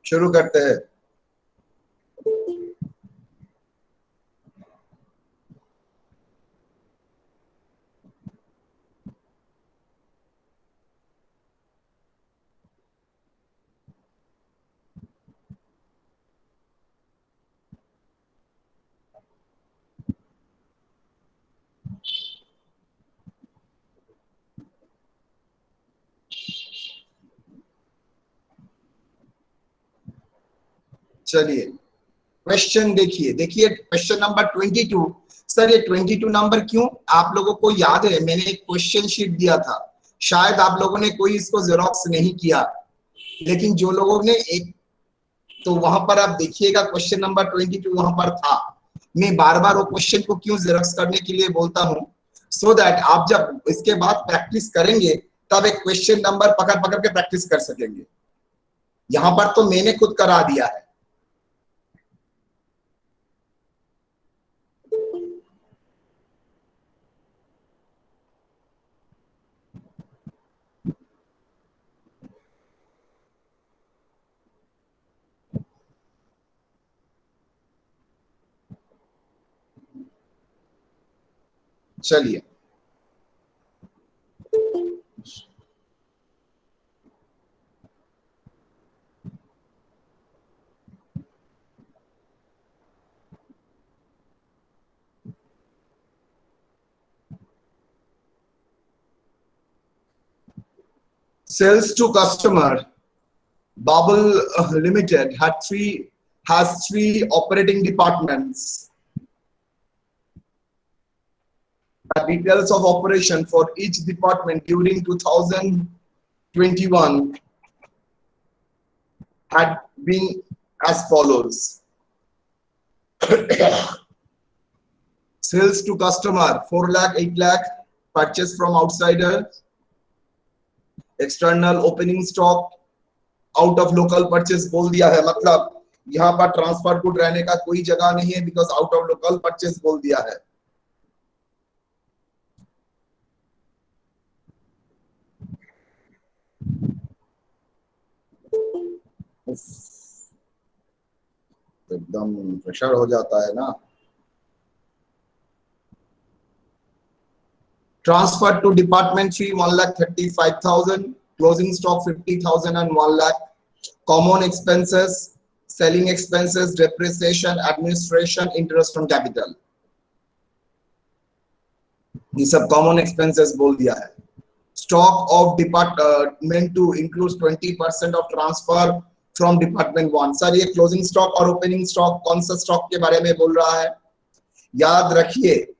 शुरू करते हैं। चलिए क्वेश्चन देखिए, क्वेश्चन नंबर 22। सर ये 22 नंबर क्यों? आप लोगों को याद है मैंने एक क्वेश्चन शीट दिया था, शायद आप लोगों ने कोई इसको जेरोक्स नहीं किया, लेकिन जो लोगों ने एक, तो वहां पर आप देखिएगा क्वेश्चन नंबर 22 वहां पर था। मैं बार बार वो क्वेश्चन को क्यों जेरोक्स करने के लिए बोलता हूँ, सो दैट आप जब इसके बाद प्रैक्टिस करेंगे तब एक क्वेश्चन नंबर पकड़ पकड़ के प्रैक्टिस कर सकेंगे। यहां पर तो मैंने खुद करा दिया है। चलिए sales to customer, Babel Limited has three operating departments. The details of operation for each department during 2021 had been as follows. Sales to customer 4 lakh, 8 lakh, purchase from outsider, external opening stock, out of local purchase बोल दिया है, मतलब यहाँ पर transfer good रहने का कोई जगह नहीं है because out of local purchase बोल दिया है। एकदम प्रेशर हो जाता है ना। Transfer to department 3 1,35,000, closing stock 50,000 and 1 lakh, common expenses, selling expenses, depreciation, administration, interest on capital, ये सब common expenses बोल दिया है। Stock of department 2 includes 20% of transfer from department 1। Sir ये closing stock और opening stock कौन सा stock के बारे में बोल रहा है? याद रखिए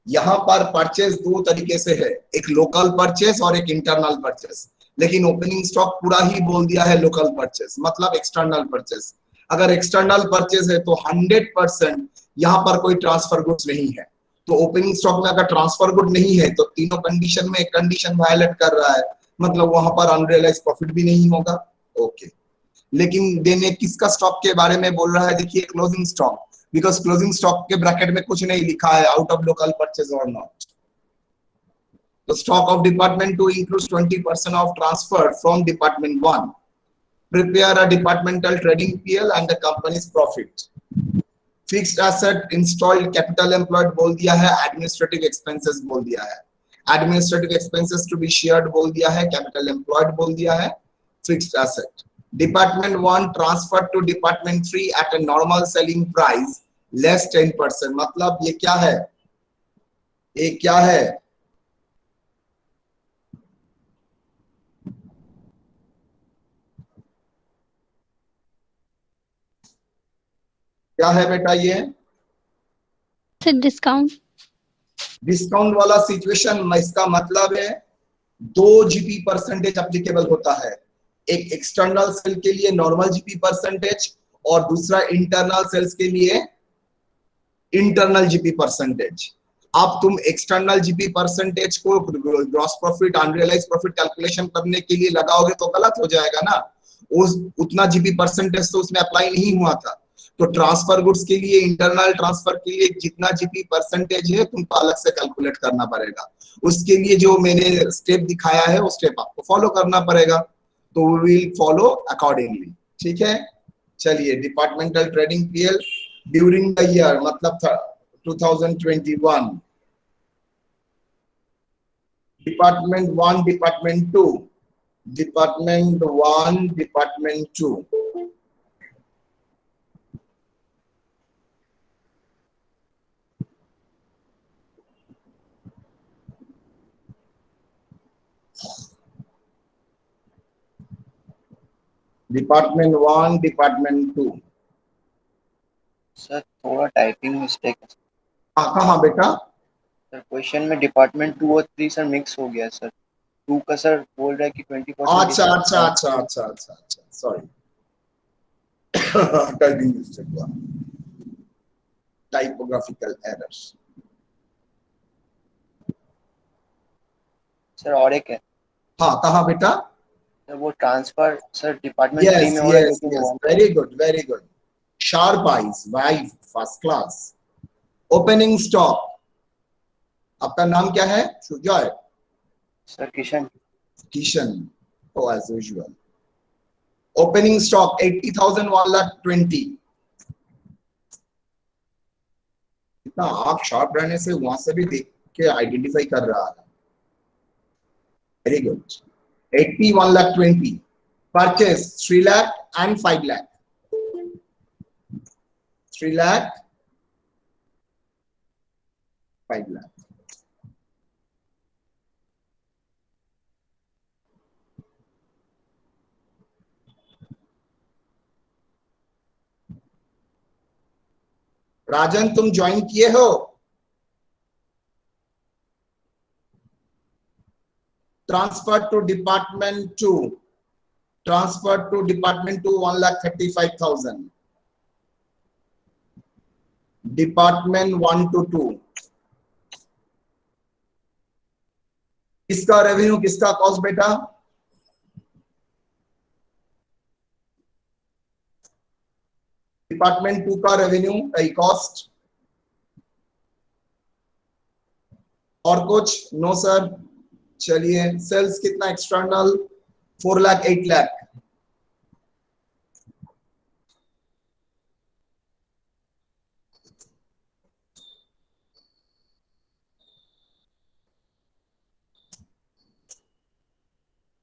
यहाँ पर परचेस दो तरीके से है, एक लोकल परचेस और एक इंटरनल परचेस, लेकिन ओपनिंग स्टॉक पूरा ही बोल दिया है लोकल परचेस, मतलब एक्सटर्नल परचेस। अगर एक्सटर्नल परचेस है तो 100% यहाँ पर कोई ट्रांसफर गुड्स नहीं है। तो ओपनिंग स्टॉक में अगर ट्रांसफर गुड नहीं है तो तीनों कंडीशन में एक कंडीशन वायलेट कर रहा है, मतलब वहां पर अनरियलाइज प्रॉफिट भी नहीं होगा। ओके, लेकिन देने किसका स्टॉक के बारे में बोल रहा है? देखिए closing stock, because closing stock के ब्रैकेट में कुछ नहीं लिखा है आउट ऑफ लोकल परचेज और नॉट। तो stock of department 2 includes 20% of transfer from department 1. Prepare a departmental trading PL and the company's profit. Fixed asset installed, capital employed बोल दिया है, administrative expenses बोल दिया है, administrative expenses to be shared बोल दिया है, capital employed बोल दिया है, fixed asset. Department 1 transferred to Department 3 at a normal selling price less 10%, मतलब ये क्या है? ये क्या है? क्या है बेटा ये? डिस्काउंट। डिस्काउंट वाला सिचुएशन, इसका मतलब है 2 जीपी परसेंटेज एप्लीकेबल होता है, एक एक्सटर्नल सेल के लिए नॉर्मल जीपी परसेंटेज और दूसरा इंटरनल सेल्स के लिए इंटरनल जीपी परसेंटेज। अब तुम एक्सटर्नल जीपी परसेंटेज को gross profit unrealise profit calculation करने के लिए लगाओगे तो गलत हो जाएगा ना, उस उतना जीपी परसेंटेज तो उसमें अप्लाई नहीं हुआ था। तो ट्रांसफर गुड्स के लिए, इंटरनल ट्रांसफर के लिए जितना जीपी परसेंटेज है तुमको अलग से कैलकुलेट करना पड़ेगा। उसके लिए जो मैंने स्टेप दिखाया है वो स्टेप आपको फॉलो करना पड़ेगा, तो वी विल फॉलो अकॉर्डिंगली, ठीक है। चलिए departmental trading PL during the year मतलब था 2021, department 1 department 2, department 1 department 2, department 1 department 2। Sir थोड़ा टाइपिंग मिस्टेक है हाँ कहाँ बेटा? सर। क्वेश्चन में डिपार्टमेंट 2 और 3 सर मिक्स हो गया सर। 2 का सर बोल रहा है कि 20% अच्छा अच्छा डिस्काउंट। अच्छा अच्छा अच्छा अच्छा सॉरी टाइपिंग मिस्टेक हुआ, टाइपोग्राफिकल एरर्स। सर और एक है हाँ कहाँ बेटा? सर, वो ट्रांसफर सर डिपार्टमेंट 3 यस में हो रहा है यस लेकिन yes, one. Very good very good, sharp eyes भाई, फर्स्ट क्लास। ओपनिंग स्टॉक, आपका नाम क्या है? सुजॉय? सर किशन। किशन, ओ एज यूजुअल। Opening stock 80,000 1,20,000। इतना आंख शार्प रहने से वहां से भी देख के आइडेंटिफाई कर रहा है, very good. 80 1,20,000, purchase 3 lakh and 5 lakh, 3 lakh 5 lakh. Rajan तुम ज्वाइन किए हो? Transfer to department 2, transfer to department 2 1,35,000, department 1 to 2। किसका रेवेन्यू किसका कॉस्ट बेटा? डिपार्टमेंट 2 का रेवेन्यू का कॉस्ट। और कुछ? No sir. चलिए सेल्स कितना एक्सटर्नल? 4 लाख 8 लाख,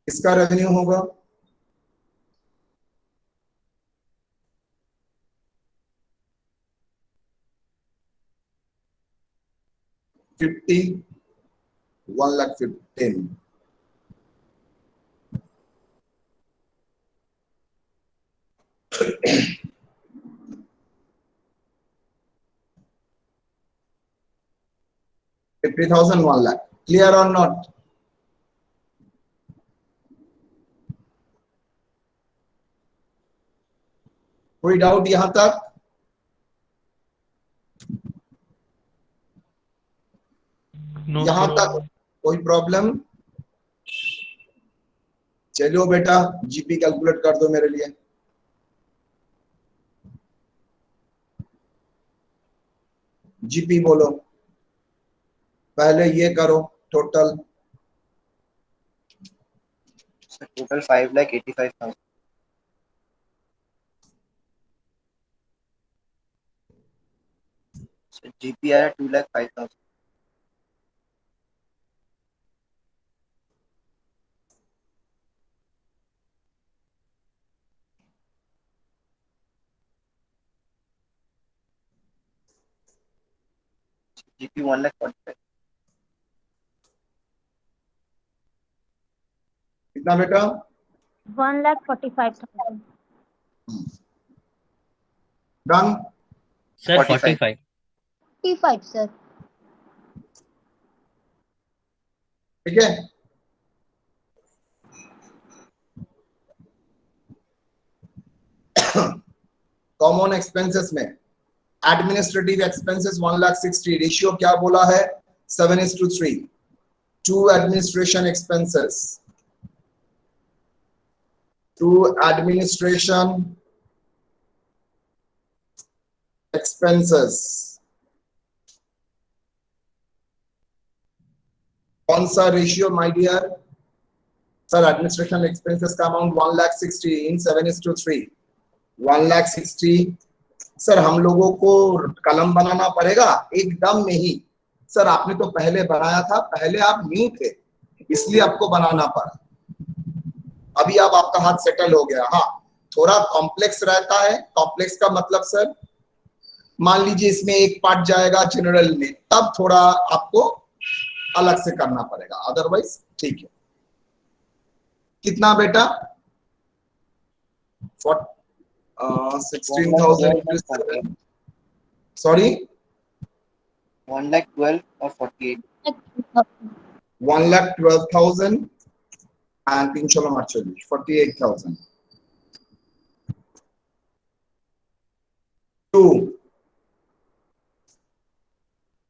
इसका रेवेन्यू होगा 50, 1,15,000। $50,000 1 लाख, क्लियर और नॉट? कोई डाउट यहां तक? नो यहां सर। तक कोई प्रॉब्लम? चलो बेटा जीपी कैलकुलेट कर दो मेरे लिए। जीपी बोलो, पहले ये करो total. Sir total 5,85,000। Sir GP आया 2,05,000। जीपी 1,45,000। कितना बेटा? 1,45,000। डन। सर 45। 45। 55 सर। ठीक है, कॉमन एक्सपेंसेस में एडमिनिस्ट्रेटिव एक्सपेंसेस 1,60,000, रेशियो क्या बोला है? 7:3। To administration expenses, to administration expenses कौन सा ratio my dear? Sir administration expenses का अमाउंट 1,60,000 इन 7:3। 1,60,000। सर हम लोगों को कलम बनाना पड़ेगा? एकदम नहीं सर, आपने तो पहले बनाया था, पहले आप न्यू थे इसलिए आपको बनाना पड़ा। अभी अब आपका हाथ सेटल हो गया। हाँ, थोड़ा कॉम्प्लेक्स रहता है। कॉम्प्लेक्स का मतलब सर, मान लीजिए इसमें एक पार्ट जाएगा जनरल में, तब थोड़ा आपको अलग से करना पड़ेगा, अदरवाइज ठीक है। कितना बेटा? 16,000। सॉरी, 1,12,000 और 48। 1,12,000 and 48,000। 2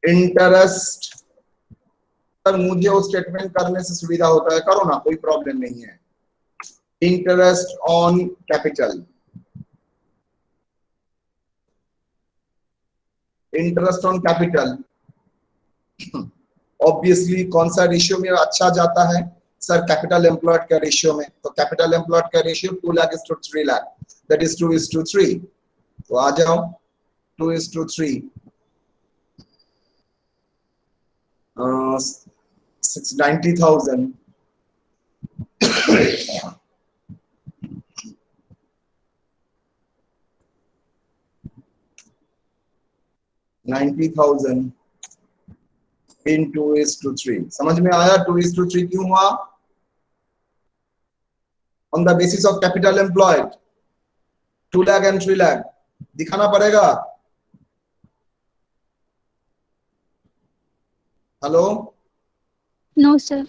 इंटरेस्ट। सर मुझे वो स्टेटमेंट करने से सुविधा होता है, करो ना, कोई प्रॉब्लम नहीं है। Interest on capital. Interest on capital obviously कौन सा रेशियो में अच्छा जाता है सर? कैपिटल एम्प्लॉयड का रेशियो में। तो कैपिटल एम्प्लॉयड का ratio 2 lakh is to 3 lakh, that is 2:3। तो आ जाओ 2:3। 90,000। 90,000 in 2:3। समझ में आया 2:3 क्यों हुआ? On the basis of capital employed 2 lakh and 3 lakh दिखाना पड़ेगा। Hello, No, sir.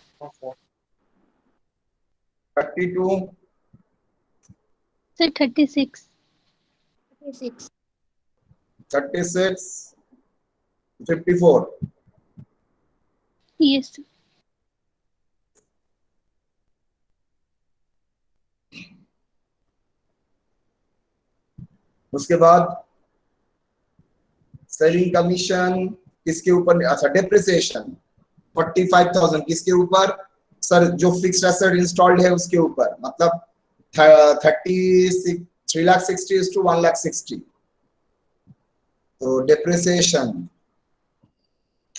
32, Sir, 36. 36. 36, 54। Yes, sir. उसके बाद सेलिंग कमीशन किसके ऊपर? अच्छा, डेप्रिसिएशन 45,000 किसके ऊपर सर? जो फिक्स्ड एसेट इंस्टॉल्ड है उसके ऊपर, मतलब 3,60,000 is to 1,60,000। तो डेप्रिसिएशन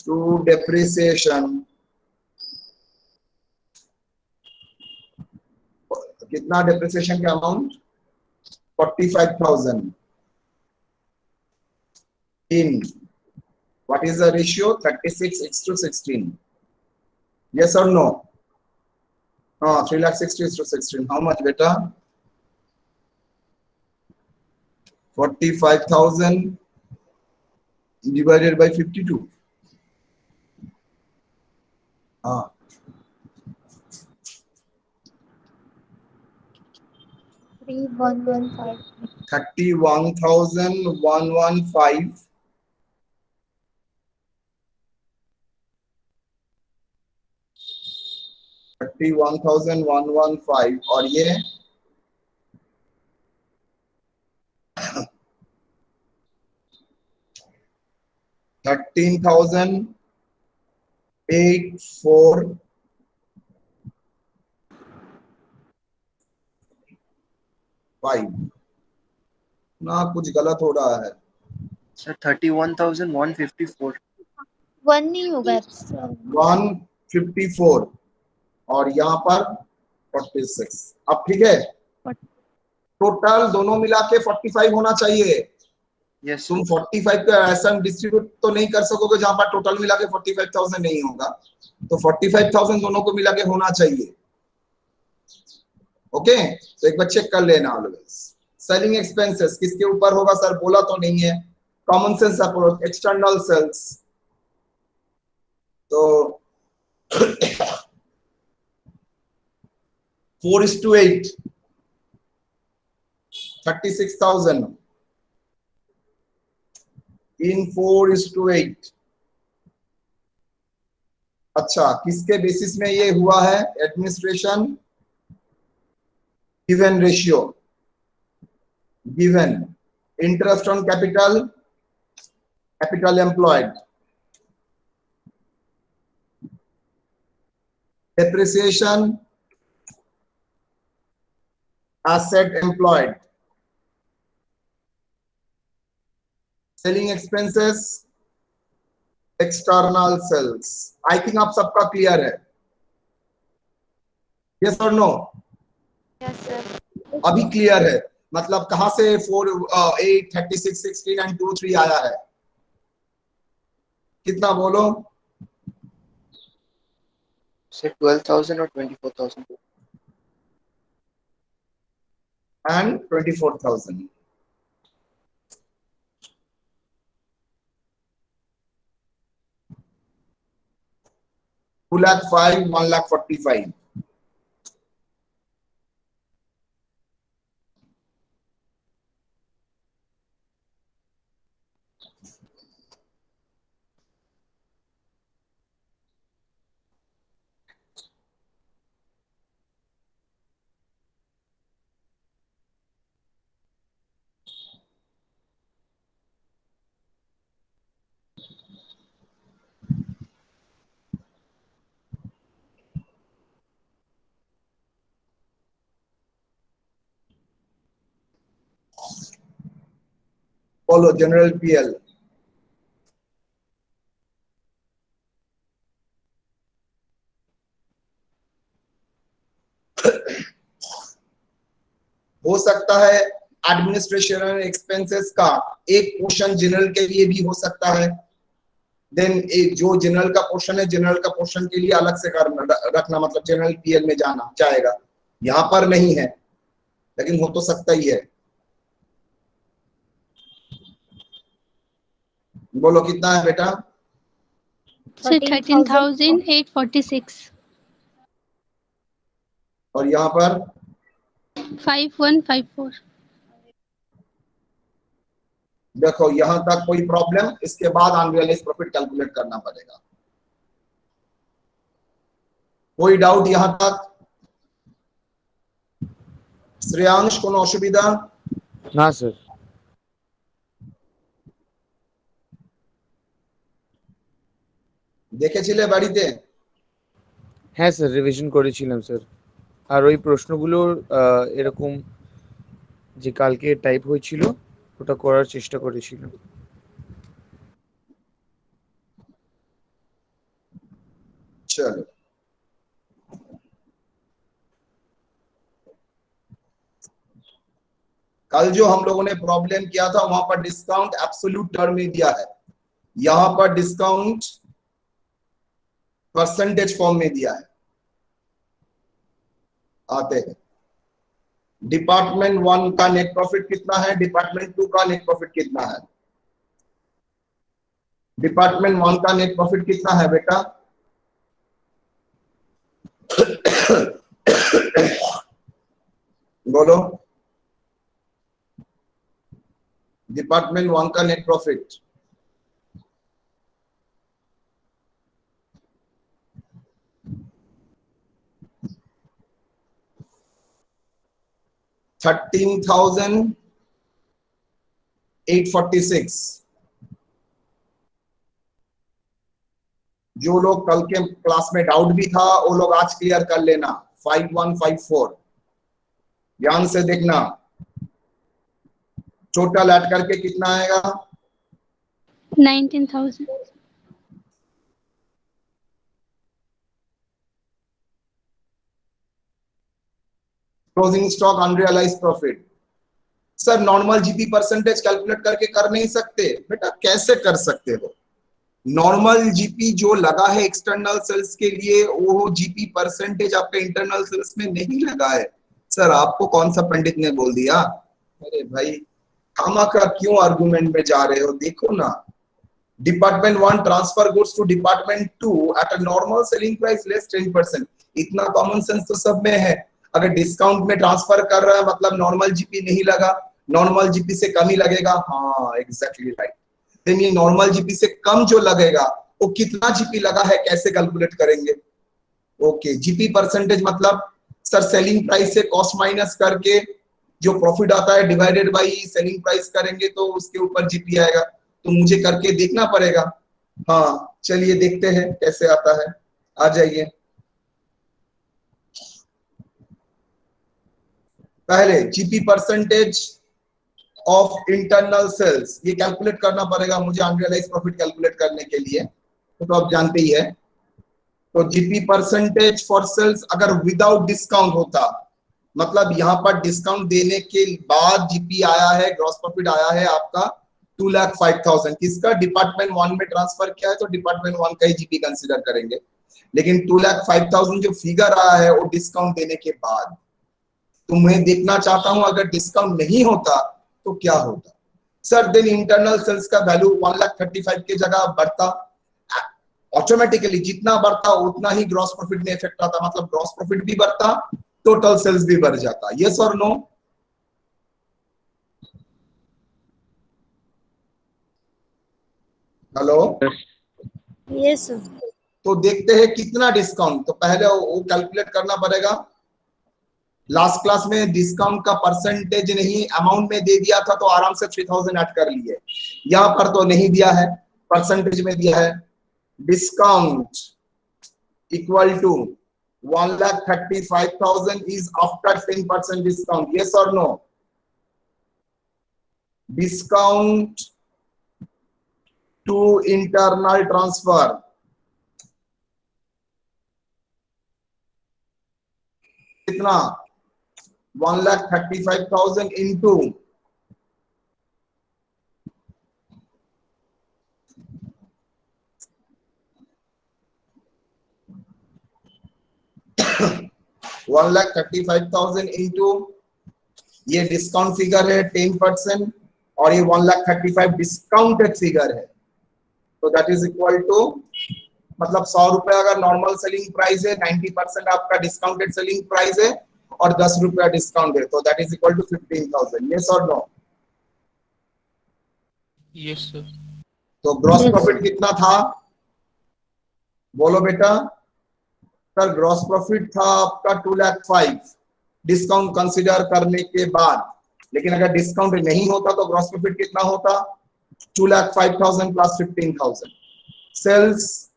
टू डेप्रिसिएशन कितना? डेप्रिसिएशन का amount 45,000 in what is the ratio? 36:16। yes or no? 3,60,000 how much beta? 45,000 divided by 52। हाँ, 3,115. 31,115 31,115 और ये 13,845 ना, कुछ गलत हो रहा है। सर 31,154। 1 नहीं होगा सर। 154 और यहाँ पर 46। अब ठीक है, टोटल दोनों मिला के 45 होना चाहिए। यस तुम 45 का ऐसा डिस्ट्रीब्यूट तो नहीं कर सकोगे जहां पर टोटल मिला के 45,000 नहीं होगा। तो 45,000 दोनों को मिला के होना चाहिए। ओके, तो एक बार चेक कर लेना ऑलवेज। सेलिंग एक्सपेंसेस किसके ऊपर होगा सर? बोला तो नहीं है। Common sense approach, external sales. तो 4:8 36,000 in 4:8। अच्छा, किसके बेसिस में ये हुआ है? Administration given ratio, given interest on capital, capital employed, depreciation, asset employed, selling expenses, external sales. I think आप सबका क्लियर है, यस और नो? Yes, sir. अभी क्लियर है, मतलब कहां से 4 8 36 16 एंड 2 3 आया है? कितना बोलो? सर 12,000 और 24,000। एंड 24,000। टू लाख 5, 1,45,000। बोलो जनरल पीएल। हो सकता है एडमिनिस्ट्रेशन एक्सपेंसेस का एक पोर्शन जनरल के लिए भी हो सकता है, देन एक जो जनरल का पोर्शन है, जनरल का पोर्शन के लिए अलग से रखना, मतलब जनरल पीएल में जाना जाएगा। यहां पर नहीं है, लेकिन हो तो सकता ही है। बोलो कितना है बेटा? Sir, 13,846. और यहाँ पर 5154. देखो यहां तक कोई प्रॉब्लम, इसके बाद अनरियलाइज्ड प्रॉफिट कैलकुलेट करना पड़ेगा। कोई डाउट यहां तक? শ্রেয়াংশ কোনো অসুবিধা? না স্যার। দেখেছিলে বাড়িতে? হ্যাঁ স্যার, রিভিশন করেছিলাম স্যার। আর ওই প্রশ্নগুলো এরকম যে কালকে টাইপ হয়েছিল ওটা করার চেষ্টা করেছিলাম। चलो कल जो हम लोगों ने प्रॉब्लम किया था वहां पर डिस्काउंट एब्सोल्यूट टर्म में दिया है, यहां पर डिस्काउंट परसेंटेज फॉर्म में दिया है। आते हैं डिपार्टमेंट 1 का नेट प्रॉफिट कितना है, डिपार्टमेंट 2 का नेट प्रॉफिट कितना है? डिपार्टमेंट 1 का नेट प्रॉफिट कितना है बेटा? बोलो डिपार्टमेंट 1 का नेट प्रॉफिट। $13,846। जो लोग कल के क्लास में डाउट भी था वो लोग आज क्लियर कर लेना। 5154 ध्यान से देखना, टोटल ऐड करके कितना आएगा? 19,000. Closing stock unrealised profit. Sir normal GP percentage calculate करके कर नहीं सकते बेटा? कैसे कर सकते हो? नॉर्मल जीपी जो लगा है एक्सटर्नल सेल्स के लिए, वो जीपी परसेंटेज आपके इंटरनल सेल्स में नहीं लगा है। सर आपको कौन सा पंडित ने बोल दिया? अरे भाई खामखा क्यों आर्गुमेंट में जा रहे हो? देखो ना, department 1 transfer goods to department 2 at a normal selling price less 10%। इतना कॉमन सेंस तो सब में है। अगर डिस्काउंट में ट्रांसफर कर रहा है मतलब नॉर्मल जीपी नहीं लगा, नॉर्मल जीपी से कम ही लगेगा। हाँ एग्जैक्टली राइट। देन ये नॉर्मल जीपी से कम जो लगेगा वो कितना जीपी लगा है कैसे कैलकुलेट करेंगे? ओके, जीपी परसेंटेज मतलब सर सेलिंग प्राइस से कॉस्ट माइनस करके जो प्रॉफिट आता है डिवाइडेड बाय सेलिंग प्राइस करेंगे तो उसके ऊपर जीपी आएगा। तो मुझे करके देखना पड़ेगा। हाँ चलिए देखते हैं कैसे आता है। आ जाइए, पहले GP percentage of internal sales, ये कैलकुलेट करना पड़ेगा मुझे अनरियलाइज प्रॉफिट कैलकुलेट करने के लिए, तो आप जानते ही है। तो जीपी परसेंटेज फॉर सेल्स अगर विदाउट डिस्काउंट होता, मतलब यहाँ पर डिस्काउंट देने के बाद जीपी आया है, ग्रॉस प्रॉफिट आया है आपका 2,05,000, किसका? डिपार्टमेंट 1 में ट्रांसफर किया है तो डिपार्टमेंट 1 का ही जीपी कंसीडर करेंगे। लेकिन 2,05,000 जो फिगर आया है वो डिस्काउंट देने के बाद। तो मैं देखना चाहता हूं अगर डिस्काउंट नहीं होता तो क्या होता। सर देन इंटरनल सेल्स का वैल्यू 1,35,000 की जगह बढ़ता, ऑटोमेटिकली जितना बढ़ता उतना ही ग्रॉस प्रॉफिट में इफेक्ट आता, मतलब ग्रॉस प्रॉफिट भी बढ़ता, टोटल सेल्स भी बढ़ जाता। यस और नो? Hello, yes sir. तो देखते हैं कितना डिस्काउंट, तो पहले वो कैलकुलेट करना पड़ेगा। लास्ट क्लास में डिस्काउंट का परसेंटेज नहीं अमाउंट में दे दिया था तो आराम से 3,000 ऐड कर लिए, यहां पर तो नहीं दिया है, परसेंटेज में दिया है। Discount equal to 1,35,000 is after 10% discount. Yes or no? Discount to internal transfer. कितना? 1,35,000 into 1,35,000 into ये डिस्काउंट फिगर है 10% और ये 1,35,000 डिस्काउंटेड फिगर है, तो दैट इज इक्वल टू, मतलब 100 रुपए अगर नॉर्मल सेलिंग प्राइस है, 90% आपका डिस्काउंटेड सेलिंग प्राइस है और 10 रुपया डिस्काउंट है, तो that is equal to 15,000। Yes और नो? Yes sir. तो ग्रॉस प्रॉफिट कितना था, बोलो बेटा? सर ग्रॉस प्रॉफिट था आपका 2,05,000 डिस्काउंट कंसीडर करने के बाद, लेकिन अगर डिस्काउंट नहीं होता तो ग्रॉस प्रॉफिट कितना होता? 2,05,000 plus 15,000। Sales,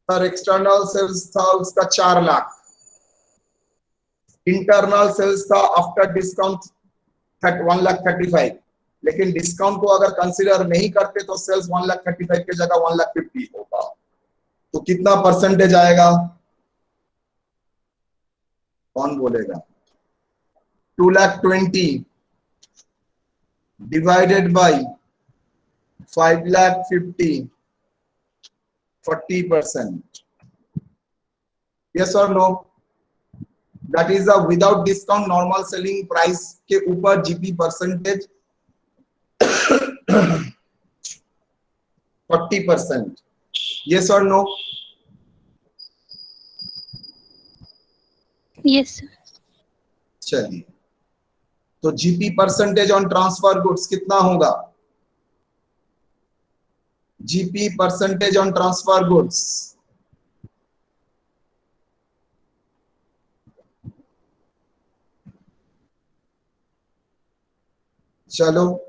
sir external sales था उसका 4 लाख, इंटरनल सेल्स था आफ्टर डिस्काउंट 1,35,000, लेकिन डिस्काउंट को अगर कंसीडर नहीं करते तो सेल्स 1,35,000 की जगह 1,50,000 होता। तो कितना परसेंटेज आएगा, कौन बोलेगा? 2,20,000 डिवाइडेड बाय 5,50,000, 40%। यस और no? That is the without discount normal selling price के ऊपर जीपी परसेंटेज 40%। यस और नो? Yes sir. चलिए, तो GP percentage on transfer goods कितना होगा? GP percentage on transfer goods, चलो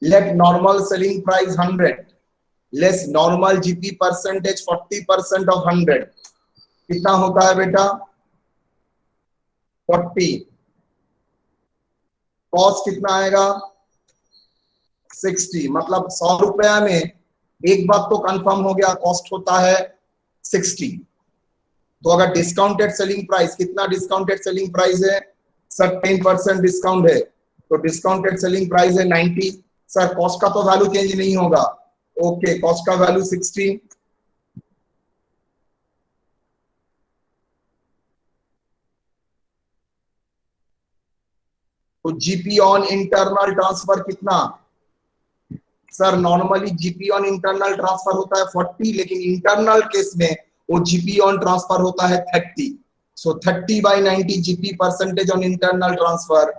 let normal selling price 100 less normal GP percentage 40% of 100, कितना होता है बेटा? 40। कॉस्ट कितना आएगा? 60, मतलब 100 रुपया में एक बात तो कंफर्म हो गया, कॉस्ट होता है 60। तो अगर डिस्काउंटेड सेलिंग प्राइस, कितना डिस्काउंटेड सेलिंग प्राइस है? सर 10% डिस्काउंट है, तो डिस्काउंटेड सेलिंग प्राइस है 90। सर कॉस्ट का तो वैल्यू चेंज नहीं होगा, ओके, कॉस्ट का वैल्यू 60। तो जीपी ऑन इंटरनल ट्रांसफर कितना? Sir normally GP on internal transfer होता है 40, लेकिन इंटरनल केस में वो जीपी ऑन ट्रांसफर होता है 30। So 30/90 GP percentage on internal transfer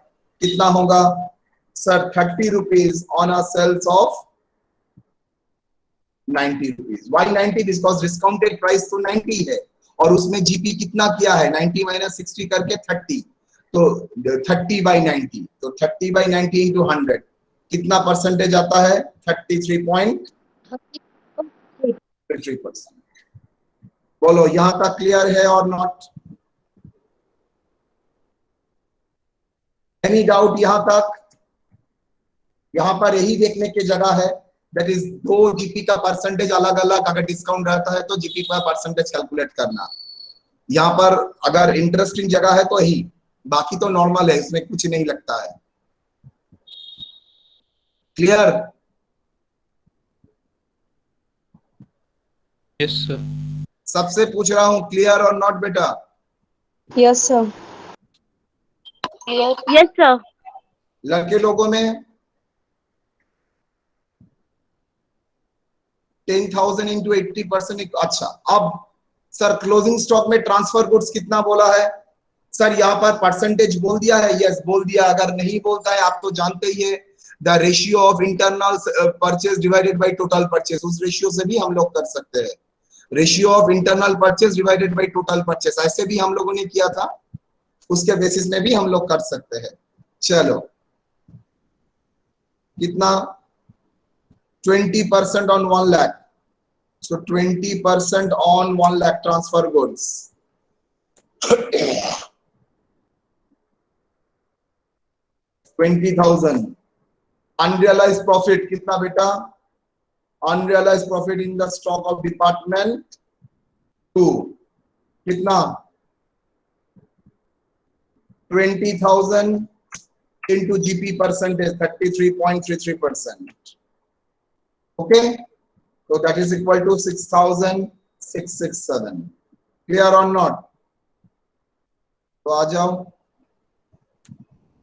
कितना होगा? Sir 30 rupees on a sales of 90 rupees. Why 90? Because discounted price तो 90 है और उसमें जीपी कितना किया है? 90 - 60 करके 30, तो 30/90, तो 30/90 इंटू 100 कितना परसेंटेज आता है? 33.33%। बोलो यहाँ तक क्लियर है और नॉट? एनी डाउट यहां तक? यहां पर यही देखने की जगह है, दैट इज दो जीपी का परसेंटेज अलग अलग, अगर डिस्काउंट रहता है तो जीपी का परसेंटेज कैलकुलेट करना। यहाँ पर अगर इंटरेस्टिंग जगह है तो यही, बाकी तो नॉर्मल है, इसमें कुछ नहीं लगता है। क्लियर? Yes sir. सबसे पूछ रहा हूं, क्लियर और नॉट बेटा? Yes sir. Yes, sir. लड़के लोगों में 10,000 इंटू 80%। अच्छा, अब सर क्लोजिंग स्टॉक में ट्रांसफर गुड्स कितना बोला है? सर यहाँ पर परसेंटेज बोल दिया है? यस बोल दिया। अगर नहीं बोलता है, आप तो जानते ही है, the ratio of internal purchase divided by total purchase, उस रेशियो से भी हम लोग कर सकते हैं। Ratio of internal purchase divided by total purchase, ऐसे भी हम लोगों ने किया था, उसके बेसिस में भी हम लोग कर सकते हैं। चलो, कितना? 20% on 1 lakh. So 20% on 1 lakh transfer goods. 20,000. Unrealized profit कितना बेटा? Unrealized profit in the stock of department 2 कितना? 20,000 into GP percentage 33.33%. Okay, so that is equal to 6,667. Clear or not? तो आ जाओ,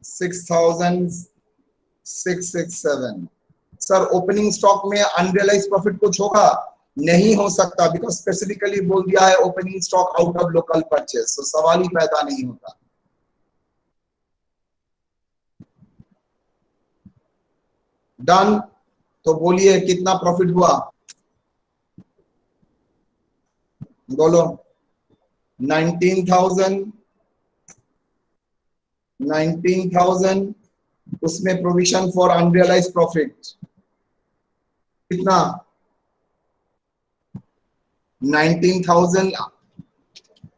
6,667। सर ओपनिंग स्टॉक में unrealise profit कुछ होगा? नहीं हो सकता, बिकॉज स्पेसिफिकली बोल दिया है opening stock out of local purchase, तो सवाल ही पैदा नहीं होता। डन? तो बोलिए कितना प्रॉफिट हुआ? बोलो। 19,000 उसमें प्रोविजन फॉर अनरियलाइज प्रॉफिट कितना? 19,000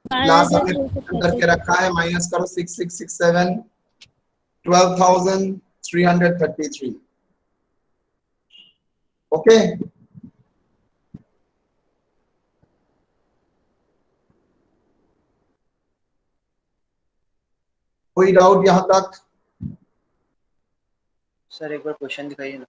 प्लस करके रखा है, माइनस करो 6,667, 12,333। ओके, कोई डाउट यहां तक? सर एक बार क्वेश्चन दिखाइए ना।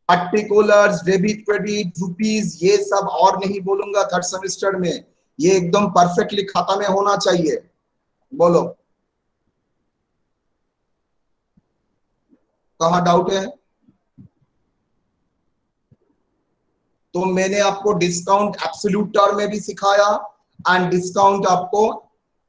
पार्टिकुलर्स, डेबिट, क्रेडिट, रुपीज, ये सब और नहीं बोलूंगा थर्ड सेमेस्टर में, ये एकदम परफेक्टली खाता में होना चाहिए। बोलो कहाँ डाउट है? तो मैंने आपको डिस्काउंट एब्सोल्यूट टर्म में भी सिखाया एंड डिस्काउंट आपको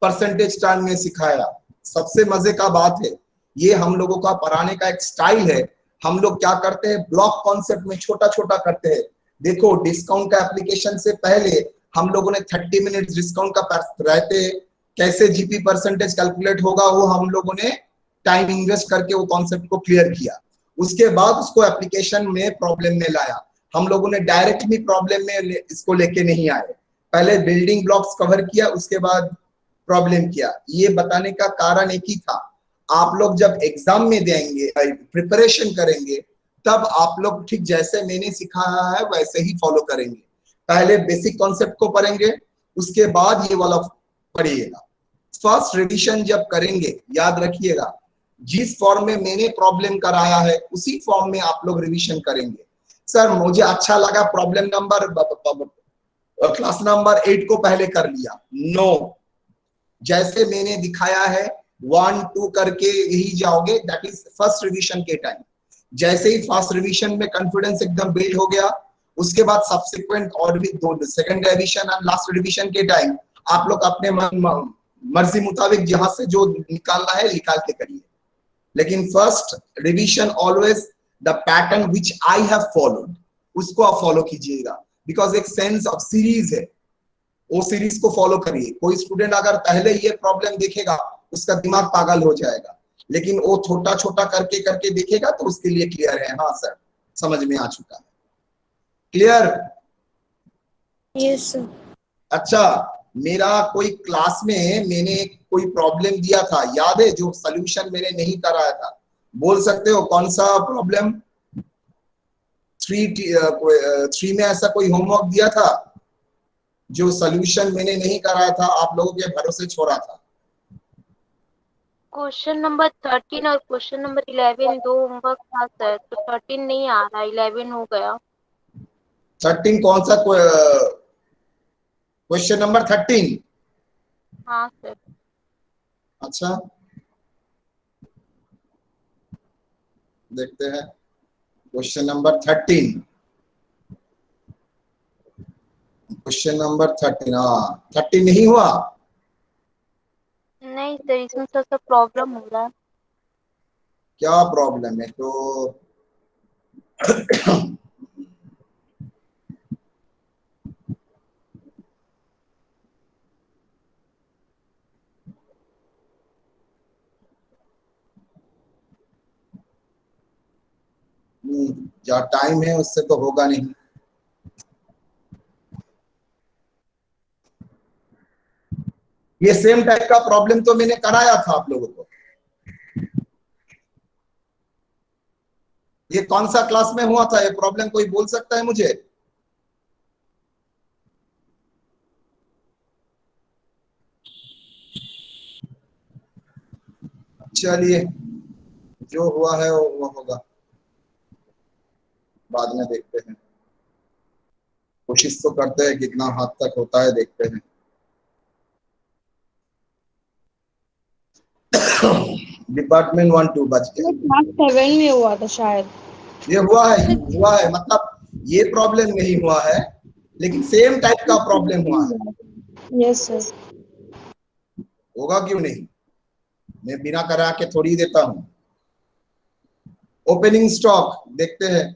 परसेंटेज टर्म में सिखाया। सबसे मजे का बात है, ये हम लोगों का पढ़ाने का एक स्टाइल है। हम लोग क्या करते हैं, ब्लॉक कॉन्सेप्ट में छोटा छोटा करते हैं। देखो डिस्काउंट का एप्लीकेशन से पहले हम लोगों ने 30 मिनट डिस्काउंट का रहते, कैसे जीपी परसेंटेज कैलकुलेट होगा वो हम लोगों ने टाइम इन्वेस्ट करके वो कॉन्सेप्ट को क्लियर किया। उसके बाद उसको एप्लीकेशन में प्रॉब्लम में लाया। हम लोगों ने डायरेक्टली प्रॉब्लम में इसको लेके नहीं आए, पहले बिल्डिंग ब्लॉक्स कवर किया, उसके बाद प्रॉब्लम किया। ये बताने का कारण एक ही था, आप लोग जब एग्जाम में देंगे, प्रिपरेशन करेंगे, तब आप लोग ठीक जैसे मैंने सिखाया है वैसे ही फॉलो करेंगे। पहले बेसिक कॉन्सेप्ट को पढ़ेंगे, उसके बाद ये वाला पढ़िएगा। फर्स्ट रिविजन जब करेंगे, याद रखिएगा जिस फॉर्म में मैंने प्रॉब्लम कराया है उसी फॉर्म में आप लोग रिविजन करेंगे। सर मुझे अच्छा लगा प्रॉब्लम नंबर क्लास नंबर 8 को पहले कर लिया, नो, जैसे मैंने दिखाया है 1 2 करके यही जाओगे, दैट इज फर्स्ट रिवीजन के टाइम। जैसे ही फर्स्ट रिवीजन में कॉन्फिडेंस एकदम बिल्ड हो गया, उसके बाद सब्सिक्वेंट और भी दो सेकंड रिवीजन और लास्ट रिवीजन के टाइम आप लोग अपने मर्जी मुताबिक जहां से जो निकालना है निकाल के करिए। लेकिन first revision always the pattern which I have followed, उसको आप फॉलो कीजिएगा, बिकॉज एक सेंस ऑफ सीरीज है, वो सीरीज को फॉलो करिए। कोई स्टूडेंट अगर पहले ये प्रॉब्लम देखेगा उसका दिमाग पागल हो जाएगा, लेकिन वो छोटा छोटा करके करके देखेगा तो उसके लिए क्लियर है। हाँ सर समझ में आ चुका है, क्लियर? Yes, sir. अच्छा, मेरा कोई क्लास में मैंने कोई प्रॉब्लम दिया था, याद है, जो सॉल्यूशन मैंने नहीं कराया था, बोल सकते हो कौन सा प्रॉब्लम? 3 में ऐसा कोई होमवर्क दिया था जो सॉल्यूशन मैंने नहीं कराया था, आप लोगों के भरोसे छोड़ा था? क्वेश्चन नंबर 13 और क्वेश्चन नंबर 11 दो होमवर्क था सर, तो 13 नहीं आ रहा, 11 हो गया। 13 कौन सा क्वेश्चन नंबर 13? हाँ सर। अच्छा, देखते हैं क्वेश्चन नंबर 13। क्वेश्चन नंबर 13, हाँ 13 नहीं हुआ? नहीं सर, इसमें थोड़ा सा प्रॉब्लम हो रहा है। क्या प्रॉब्लम है तो? जहाँ टाइम है उससे तो होगा नहीं। ये सेम टाइप का प्रॉब्लम तो मैंने कराया था आप लोगों को। ये कौन सा क्लास में हुआ था ये प्रॉब्लम, कोई बोल सकता है मुझे? चलिए, जो हुआ है वो होगा, बाद में देखते हैं। कोशिश तो करते हैं, कितना हद तक होता है देखते हैं। डिपार्टमेंट 1 2 बच गया। क्लास 7 में हुआ था शायद। ये हुआ है मतलब ये प्रॉब्लम नहीं हुआ है, लेकिन सेम टाइप का प्रॉब्लम हुआ है। Yes sir. होगा क्यों नहीं, मैं बिना करा के थोड़ी देता हूं। ओपनिंग स्टॉक देखते हैं।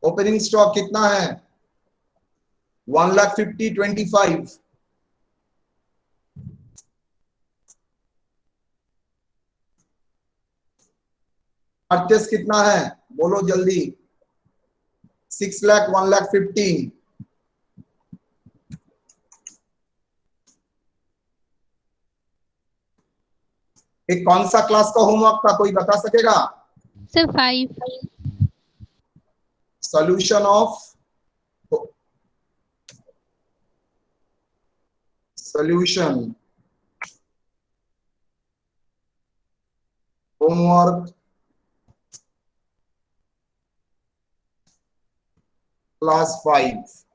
ओपनिंग स्टॉक कितना है? 1,50,25। परचेस कितना है बोलो जल्दी? 6 लाख, 1,15,000। एक कौन सा क्लास का होमवर्क था, कोई बता सकेगा? Sir 5। Solution of solution homework class 5।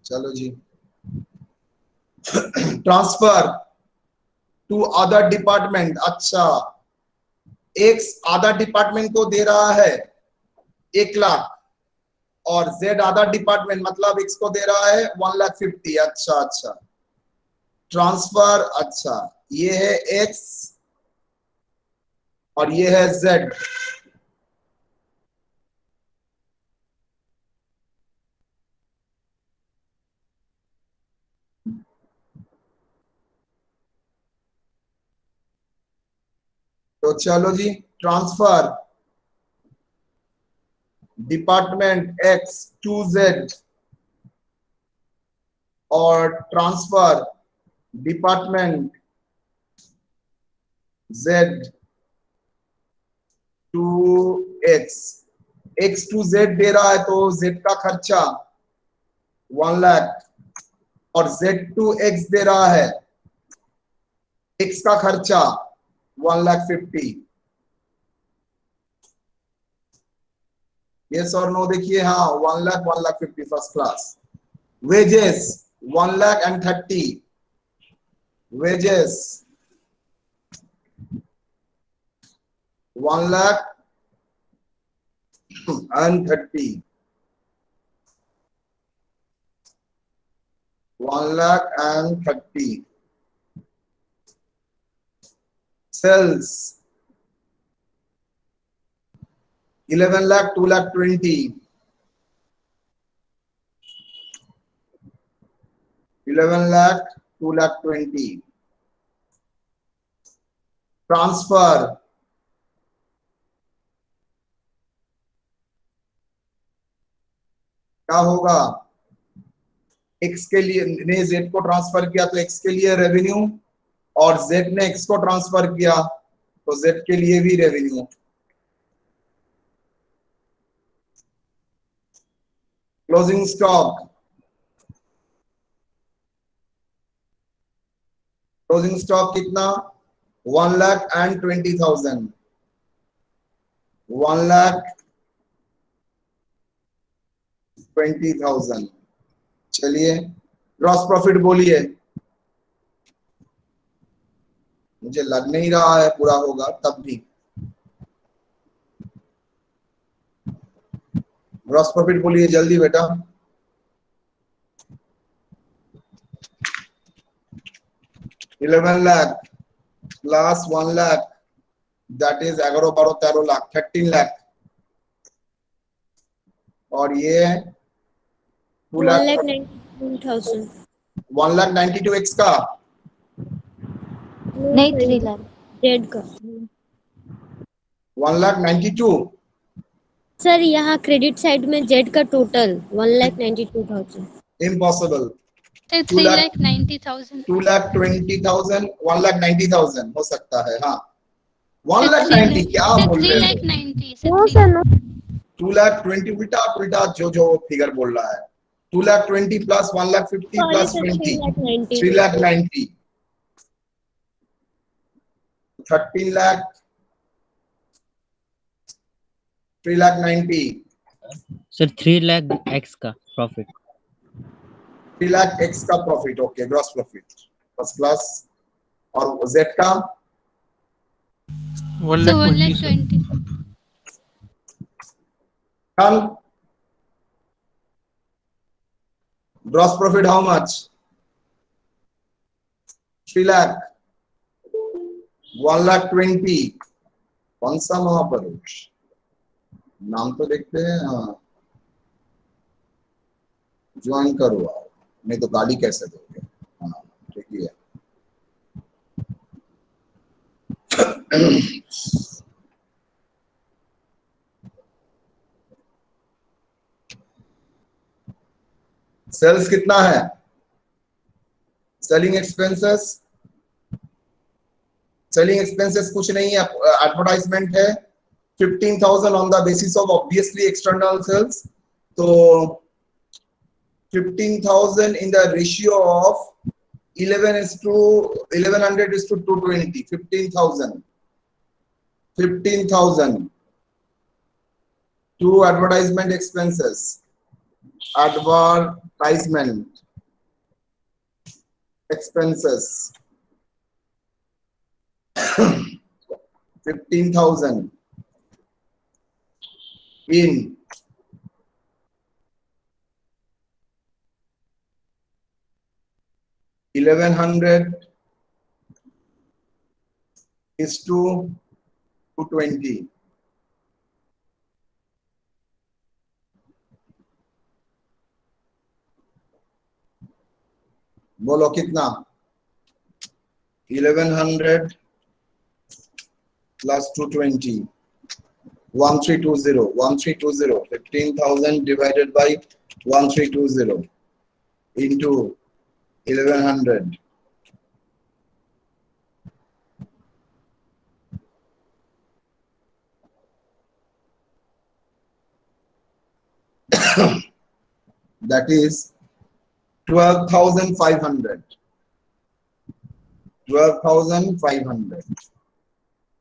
चलो जी। Transfer to other department. अच्छा, एक्स अदर डिपार्टमेंट को दे रहा है 1,00,000 और जेड अदर डिपार्टमेंट मतलब एक्स को दे रहा है 1,50,000। अच्छा अच्छा, ट्रांसफर। अच्छा, ये है एक्स और ये है जेड। तो चलो जी, transfer department X to Z और transfer department Z to X. X to Z दे रहा है तो जेड का खर्चा 1,00,000 और जेड टू एक्स दे रहा है एक्स का खर्चा 1,50,000। यस और नो देखिए, हाँ 1,00,000, 1,50,000 first class. Wages 1,30,000। Wages 1,30,000। 1,30,000. Sales 11 lakh, 2,20,000. 11 lakh, 2,20,000. Transfer क्या होगा? X के लिए ने Z को ट्रांसफर किया तो X के लिए रेवेन्यू, और Z ने X को ट्रांसफर किया तो Z के लिए भी revenue. Closing stock, closing stock कितना? 1,20,000. 1,20,000. चलिए ग्रॉस प्रॉफिट बोलिए. मुझे लग नहीं रहा है पूरा होगा, तब भी ग्रॉस प्रॉफिट बोलिए जल्दी बेटा. $11 lakh plus 1 lakh, that is 11, 12, 13 lakh, 13 lakh. और ये 2 लाख, 1,92,000. 1,92,000 X का. नहीं 3 लाख जेड का. 1,92,000. सर यहाँ क्रेडिट साइड में जेड का टोटल 1,92,000. इम्पॉसिबल. सर 3,90,000. 2,20,000, 1,90,000 हो सकता है. हाँ 1,90,000 क्या बोल रहे हो? 3,90,000 सर. 2,20,000 उल्टा उल्टा जो फिगर बोल रहा है. 2,20,000 plus 1,50,000 plus 20, 3,90,000. 13 lakh, 3,90,000. Sir 3 lakh x का प्रॉफिट. 3 lakh X का profit. Okay gross profit first class. और Z का 1,20,000. Done. Gross profit how much? 3 lakh. 1,20,000. कौन सा महापुरुष? नाम तो देखते हैं. हाँ ज्वाइन करो आप, नहीं तो गाली कैसे दोगे? हाँ ठीक है. सेल्स कितना है? सेलिंग एक्सपेंसेस, सेलिंग एक्सपेंसेस कुछ नहीं है, एडवर्टाइजमेंट है. 15,000 on the basis of obviously external sales. तो 15,000 in the ratio of 1100:220. 15,000 to advertisement expenses. Advertisement expenses 15,000 in 1100 is to 220. बोलो कितना? 1100 plus 220. 1320. 1320. 15,000 divided by 1320 into 1100. That is 12,500. 12,500.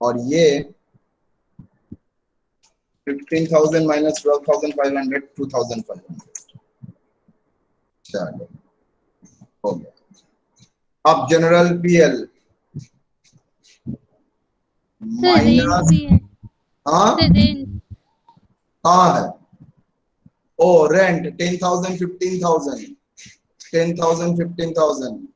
और ये 15,000 minus 12,500, 2,500. चलो हो गया. अब जनरल पीएल माइनस. हाँ हाँ है. Oh rent 10,000, 15,000. 10,000, 15,000.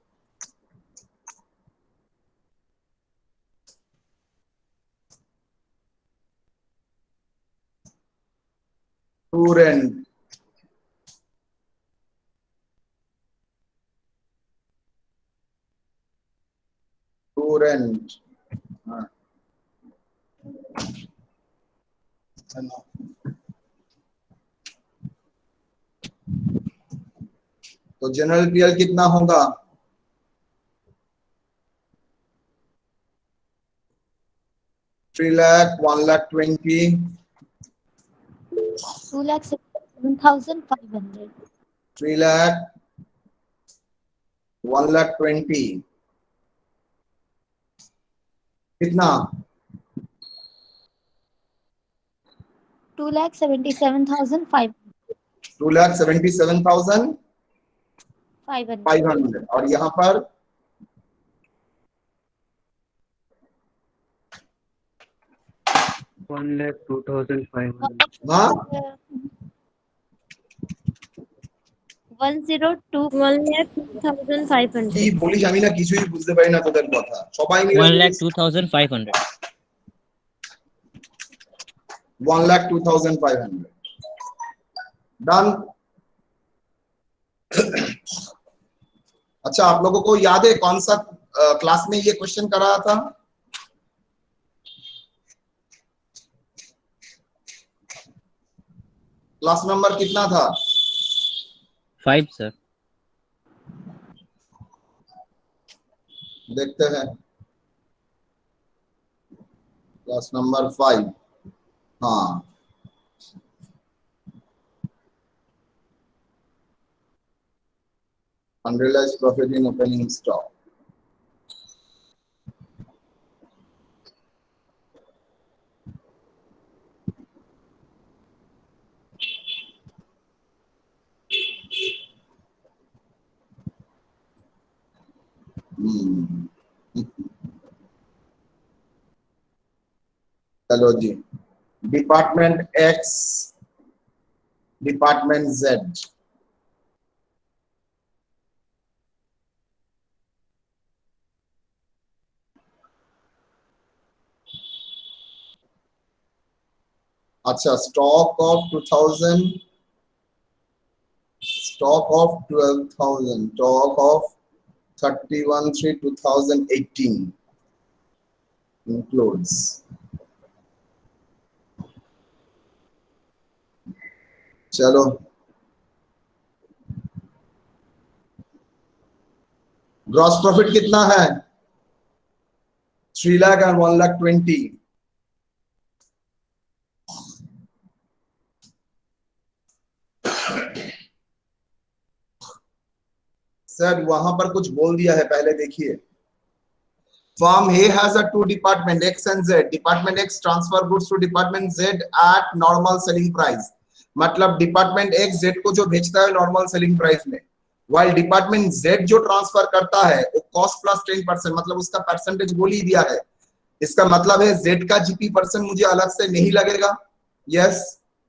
To rent. To rent. तो जनरल पीएल कितना होगा? थ्री लाख, 1,20,000, 2,67,500. 3 lakh, 1,20,000. कितना? 2,77,500. 2,77,500. और यहाँ पर 1,02,500. हाँ 1,02,500. কি বলিস আমি না কিছুই বুঝতে পারি না তোদের কথা সবাই মিলে 1,02,500. 1,02,500 डन। अच्छा आप लोगों को याद है कौन सा क्लास में ये क्वेश्चन कराया था? क्लास नंबर कितना था? 5 सर. देखते हैं क्लास नंबर 5। हाँ unrealized profit in opening stock। चलो जी, डिपार्टमेंट एक्स, डिपार्टमेंट जेड। अच्छा stock of 2000, stock of 12,000, stock of 31/3/2018 includes चलो ग्रॉस प्रॉफिट कितना है? 3 लाख और 1,20,000। सर वहां पर कुछ बोल दिया है, पहले देखिए। Firm A has a two department X and Z. Department X transfer goods to Department Z at normal selling price. मतलब डिपार्टमेंट X Z को जो बेचता है नॉर्मल सेलिंग प्राइस में, while डिपार्टमेंट Z जो ट्रांसफर करता है वो कॉस्ट प्लस 10%, मतलब उसका परसेंटेज बोल ही दिया है। इसका मतलब है Z का जीपी परसेंट मुझे अलग से नहीं लगेगा। Yes,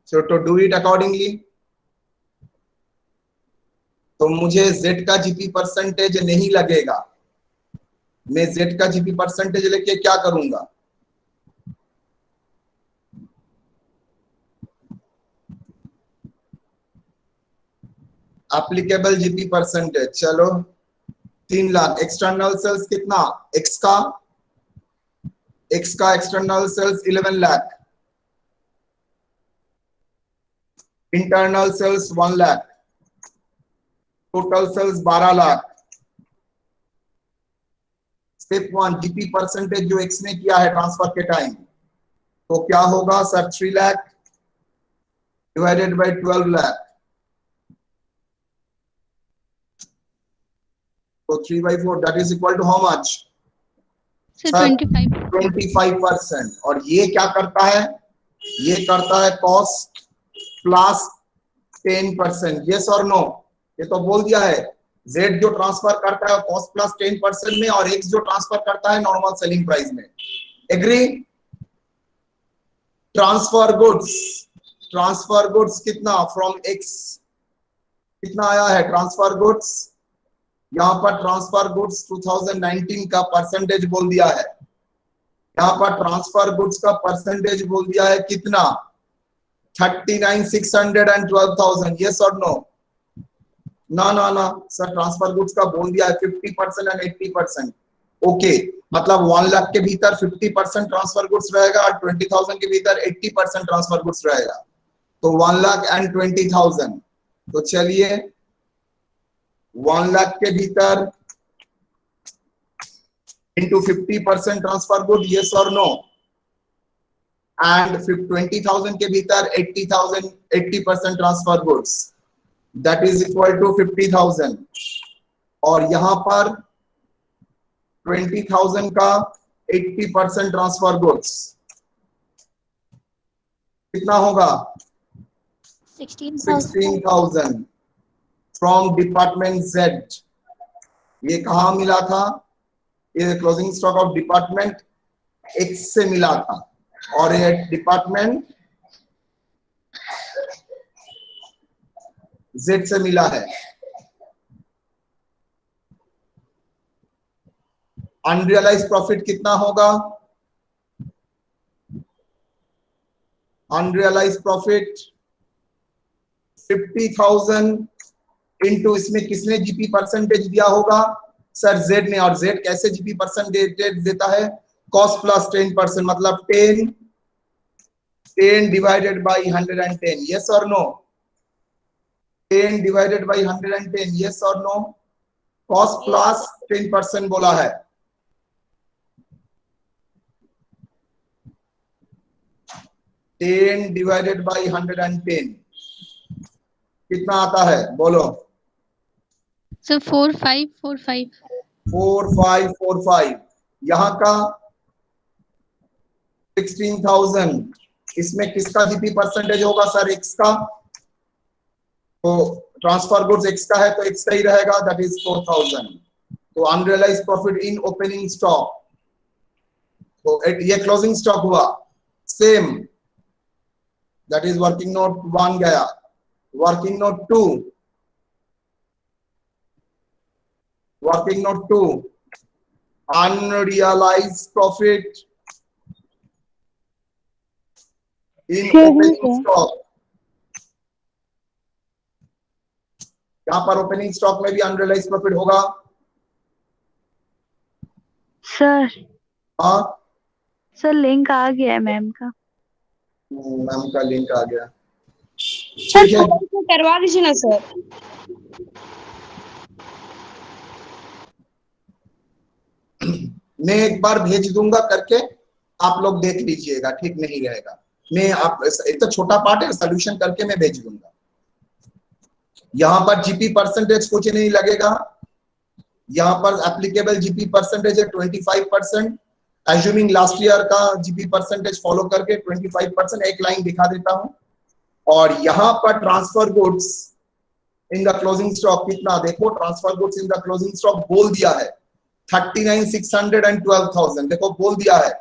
so to do it accordingly तो मुझे Z का जीपी परसेंटेज नहीं लगेगा। मैं Z का जीपी परसेंटेज लेके क्या करूंगा? एप्लीकेबल जीपी परसेंटेज, चलो 3 लाख। एक्सटर्नल सेल्स कितना? X का external sales 11 lakh, internal sales 1 lakh, total sales 12 lakh. Step 1 GP percentage जो X ने किया है ट्रांसफर के टाइम, तो क्या होगा sir? 3 lakh divided by 12 lakh, तो 3/4 that is equal to how much? Sir 25. 25%। और ये क्या करता है? ये करता है कॉस्ट प्लस 10%। यस और नो? ये तो बोल दिया है। Z जो ट्रांसफर करता है कॉस्ट प्लस 10% में, और X जो ट्रांसफर करता है नॉर्मल सेलिंग प्राइस में। एग्री? ट्रांसफर गुड्स कितना फ्रॉम X कितना आया है? ट्रांसफर गुड्स यहाँ पर ट्रांसफर गुड्स 2019 का परसेंटेज बोल दिया है, यहाँ पर ट्रांसफर गुड्स का परसेंटेज बोल दिया है कितना, 39,600 and 12,000, yes or no? ना ना ना सर, ट्रांसफर गुड्स का बोल दिया है 50% एंड 80%। ओके, मतलब 1 लाख के भीतर 50% ट्रांसफर गुड्स रहेगा और 20,000 के भीतर 80% ट्रांसफर गुड्स रहेगा, तो 1 लाख एंड 20,000। तो चलिए 1 लाख के भीतर into 50% transfer good, yes or no? And 20,000 के भीतर 80% transfer goods, that is equal to 50,000। और यहां पर 20,000 का 80% ट्रांसफर गुड्स कितना होगा, 16,000 फ्रॉम डिपार्टमेंट Z। ये कहां मिला था, ये closing stock of department X से मिला था, और ये डिपार्टमेंट Z से मिला है। अनरियलाइज प्रॉफिट कितना होगा, अनरियलाइज प्रॉफिट 50,000 इंटू, इसमें किसने जीपी परसेंटेज दिया होगा, सर Z ने। और Z कैसे जीपी परसेंटेज देता है, कॉस्ट प्लस 10%, मतलब 10 डिवाइडेड बाई 110, यस और नो, 10 डिवाइडेड बाई 110, यस और नो, कॉस्ट प्लस 10% बोला है। टेन डिवाइडेड बाई 110 कितना आता है, बोलो सर 4545 4545। यहाँ का 16,000, इसमें किसका जीपी परसेंटेज होगा सर, X का, तो ट्रांसफर गुड्स X का है तो X का ही रहेगा, दैट इज 4,000। तो unrealise profit in opening stock, तो ये क्लोजिंग स्टॉक हुआ, same, that is working note 1 गया, working note 2, working note 2, unrealized profit in opening stock। यहाँ पर ओपनिंग स्टॉक में भी अनरियलाइज प्रॉफिट होगा सर। हाँ सर लिंक आ गया है मैम का। मैम का लिंक आ गया, सर ठीक है। करवा दीजिए ना सर। मैं एक बार भेज दूंगा करके, आप लोग देख लीजिएगा, ठीक नहीं रहेगा। मैं आप एक तो छोटा पार्ट है, सोल्यूशन करके मैं भेज दूंगा। यहाँ पर जीपी परसेंटेज कुछ नहीं लगेगा, यहाँ पर एप्लीकेबल जीपी परसेंटेज है 25%, एज्यूमिंग लास्ट ईयर का जीपी परसेंटेज फॉलो करके 25%, एक लाइन दिखा देता हूं। और यहाँ पर transfer goods in the closing stock कितना, देखो transfer goods in the closing stock बोल दिया है 39,600 and 12,000, देखो बोल दिया है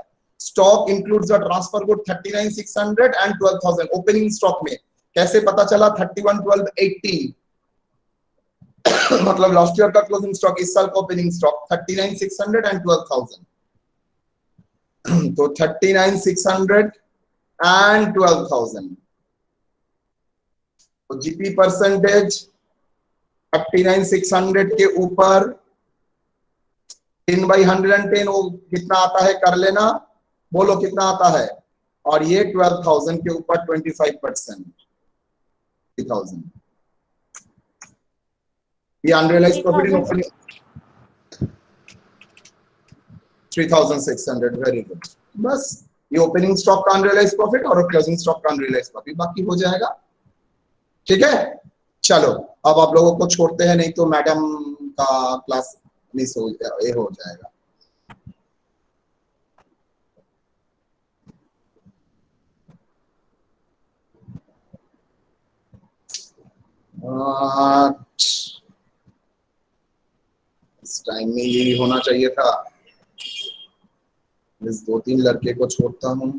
stock includes the transfer good 39,600 and 12,000। Opening stock में कैसे पता चला 31,12,18 मतलब लास्ट ईयर का क्लोजिंग स्टॉक, इस साल का ओपनिंग स्टॉक 39,600 and 12,000। तो 39,600 and 12,000, तो जीपी परसेंटेज 39,600 के ऊपर 10/110 वो कितना आता है, कर लेना, बोलो कितना आता है। और ये 12,000 के ऊपर 25%, 3,000। ये unrealised profit in opening 3,600, very good. बस ये ओपनिंग स्टॉक का अनरियलाइज्ड प्रॉफिट और क्लोजिंग स्टॉक का अनरियलाइज्ड प्रॉफिट, बाकी हो जाएगा, ठीक है। चलो अब आप लोगों को छोड़ते हैं, नहीं तो मैडम का क्लास मिस हो जाएगा। इस टाइम में यही होना चाहिए था। इस 2-3 लड़के को छोड़ता हूँ।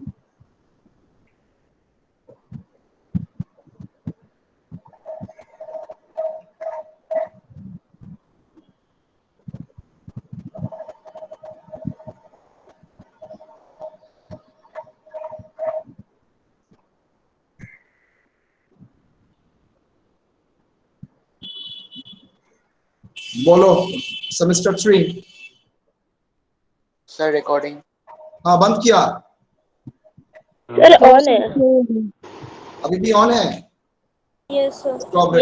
बोलो सेमेस्टर 3। सर रिकॉर्डिंग हाँ बंद किया, सर ऑन है। अभी भी ऑन है। Yes sir. स्टॉप